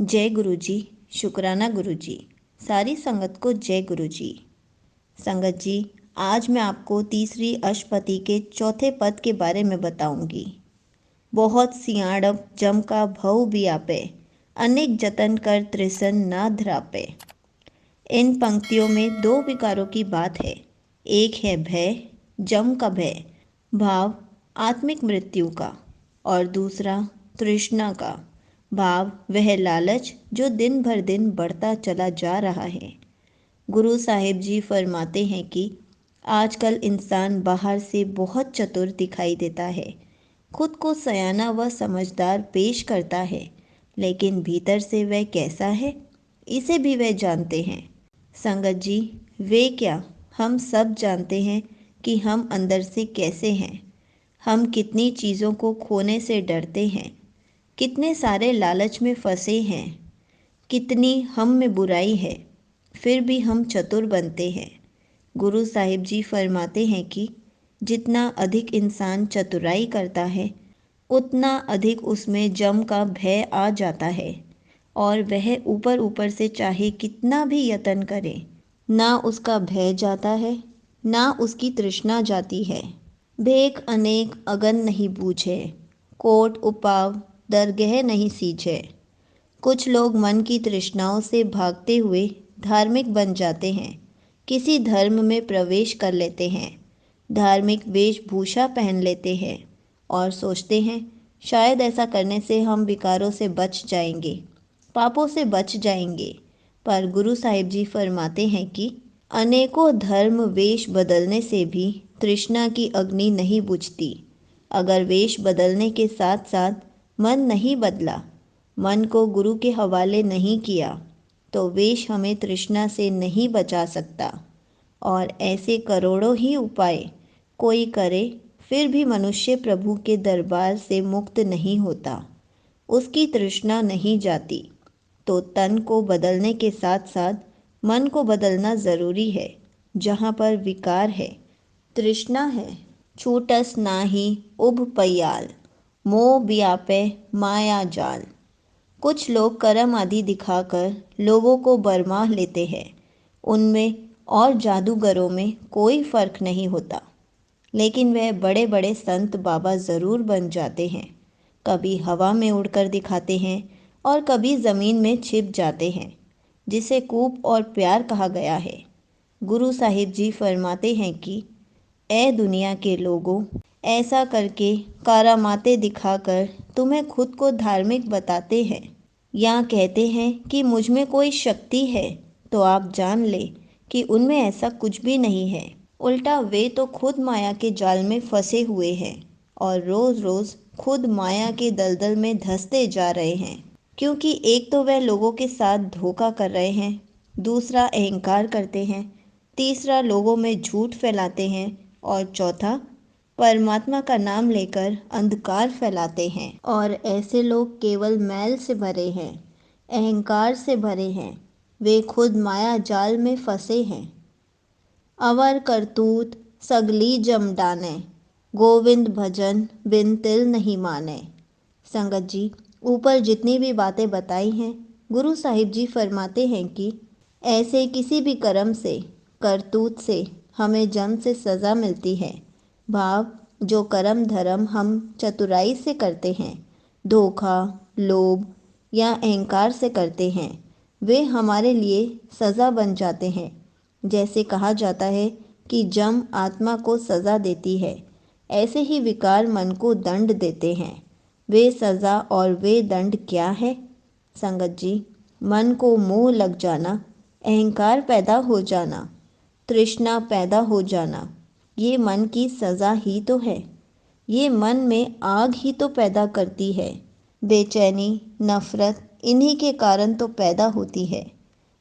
जय गुरु जी। शुक्राना गुरु जी। सारी संगत को जय गुरु जी। संगत जी, आज मैं आपको तीसरी अष्टपदी के चौथे पद के बारे में बताऊंगी। बहुत सियाणप जम का भव बियापे, अनेक जतन कर त्रिसन ना धरापे। इन पंक्तियों में दो विकारों की बात है। एक है भय, जम का भय, भाव आत्मिक मृत्यु का, और दूसरा तृष्णा का भाव, वह लालच जो दिन भर दिन बढ़ता चला जा रहा है। गुरु साहिब जी फरमाते हैं कि आजकल इंसान बाहर से बहुत चतुर दिखाई देता है, खुद को सयाना व समझदार पेश करता है, लेकिन भीतर से वह कैसा है, इसे भी वह जानते हैं। संगत जी, वे क्या, हम सब जानते हैं कि हम अंदर से कैसे हैं। हम कितनी चीज़ों को खोने से डरते हैं, कितने सारे लालच में फंसे हैं, कितनी हम में बुराई है, फिर भी हम चतुर बनते हैं। गुरु साहिब जी फरमाते हैं कि जितना अधिक इंसान चतुराई करता है, उतना अधिक उसमें जम का भय आ जाता है, और वह ऊपर ऊपर से चाहे कितना भी यत्न करे, ना उसका भय जाता है, ना उसकी तृष्णा जाती है। भेक अनेक अगन नहीं बूझे, कोट उपाव दरगह नहीं सींचे। कुछ लोग मन की तृष्णाओं से भागते हुए धार्मिक बन जाते हैं, किसी धर्म में प्रवेश कर लेते हैं, धार्मिक वेशभूषा पहन लेते हैं और सोचते हैं शायद ऐसा करने से हम विकारों से बच जाएंगे, पापों से बच जाएंगे। पर गुरु साहिब जी फरमाते हैं कि अनेकों धर्म वेश बदलने से भी तृष्णा की अग्नि नहीं बुझती। अगर वेश बदलने के साथ साथ मन नहीं बदला, मन को गुरु के हवाले नहीं किया, तो वेश हमें तृष्णा से नहीं बचा सकता। और ऐसे करोड़ों ही उपाय कोई करे, फिर भी मनुष्य प्रभु के दरबार से मुक्त नहीं होता, उसकी तृष्णा नहीं जाती। तो तन को बदलने के साथ साथ मन को बदलना ज़रूरी है। जहाँ पर विकार है, तृष्णा है, छूटस नाही उभ पयाल, मोह व्यापे माया जाल। कुछ लोग कर्म आदि दिखाकर लोगों को बरमाह लेते हैं। उनमें और जादूगरों में कोई फर्क नहीं होता, लेकिन वह बड़े बड़े संत बाबा ज़रूर बन जाते हैं। कभी हवा में उड़कर दिखाते हैं और कभी ज़मीन में छिप जाते हैं, जिसे कूप और प्यार कहा गया है। गुरु साहिब जी फरमाते हैं कि ए दुनिया के लोगों, ऐसा करके कारामाते दिखाकर तुम्हें खुद को धार्मिक बताते हैं या कहते हैं कि मुझ में कोई शक्ति है, तो आप जान ले कि उनमें ऐसा कुछ भी नहीं है। उल्टा वे तो खुद माया के जाल में फंसे हुए हैं और रोज़ रोज़ खुद माया के दलदल में धंसते जा रहे हैं। क्योंकि एक तो वह लोगों के साथ धोखा कर रहे हैं, दूसरा अहंकार करते हैं, तीसरा लोगों में झूठ फैलाते हैं, और चौथा परमात्मा का नाम लेकर अंधकार फैलाते हैं। और ऐसे लोग केवल मैल से भरे हैं, अहंकार से भरे हैं, वे खुद माया जाल में फंसे हैं। अवर करतूत सगली जम डाने, गोविंद भजन बिन तिल नहीं माने। संगत जी, ऊपर जितनी भी बातें बताई हैं, गुरु साहिब जी फरमाते हैं कि ऐसे किसी भी कर्म से, करतूत से हमें जम से सज़ा मिलती है। भाव, जो कर्म धर्म हम चतुराई से करते हैं, धोखा, लोभ या अहंकार से करते हैं, वे हमारे लिए सज़ा बन जाते हैं। जैसे कहा जाता है कि जम आत्मा को सज़ा देती है, ऐसे ही विकार मन को दंड देते हैं। वे सज़ा और वे दंड क्या है? संगत जी, मन को मोह लग जाना, अहंकार पैदा हो जाना, तृष्णा पैदा हो जाना, ये मन की सज़ा ही तो है। ये मन में आग ही तो पैदा करती है। बेचैनी, नफरत इन्हीं के कारण तो पैदा होती है।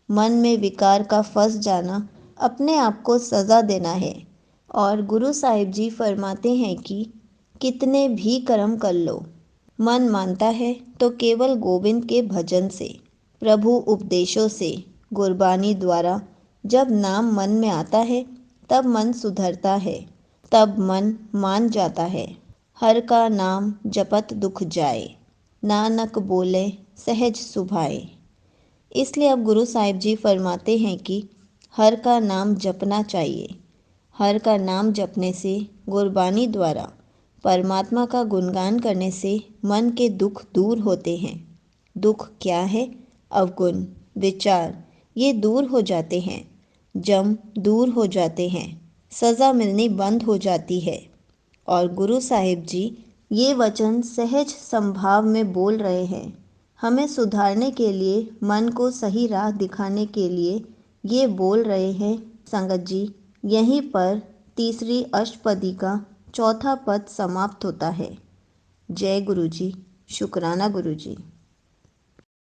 मन में विकार का फंस जाना अपने आप को सज़ा देना है। और गुरु साहिब जी फरमाते हैं कि कितने भी कर्म कर लो, मन मानता है तो केवल गोविंद के भजन से, प्रभु उपदेशों से, गुरबानी द्वारा जब नाम मन में आता है, तब मन सुधरता है, तब मन मान जाता है। हर का नाम जपत दुख जाए। नानक बोले सहज सुभाए। इसलिए अब गुरु साहिब जी फरमाते हैं कि हर का नाम जपना चाहिए। हर का नाम जपने से, गुरबानी द्वारा परमात्मा का गुणगान करने से मन के दुख दूर होते हैं। दुख क्या है? अवगुण, विचार, ये दूर हो जाते हैं। जम दूर हो जाते हैं। सज़ा मिलनी बंद हो जाती है। और गुरु साहिब जी ये वचन सहज संभाव में बोल रहे हैं। हमें सुधारने के लिए, मन को सही राह दिखाने के लिए ये बोल रहे हैं। संगत जी, यहीं पर तीसरी अष्टपदी का चौथा पद समाप्त होता है। जय गुरु जी। शुक्राना गुरु जी।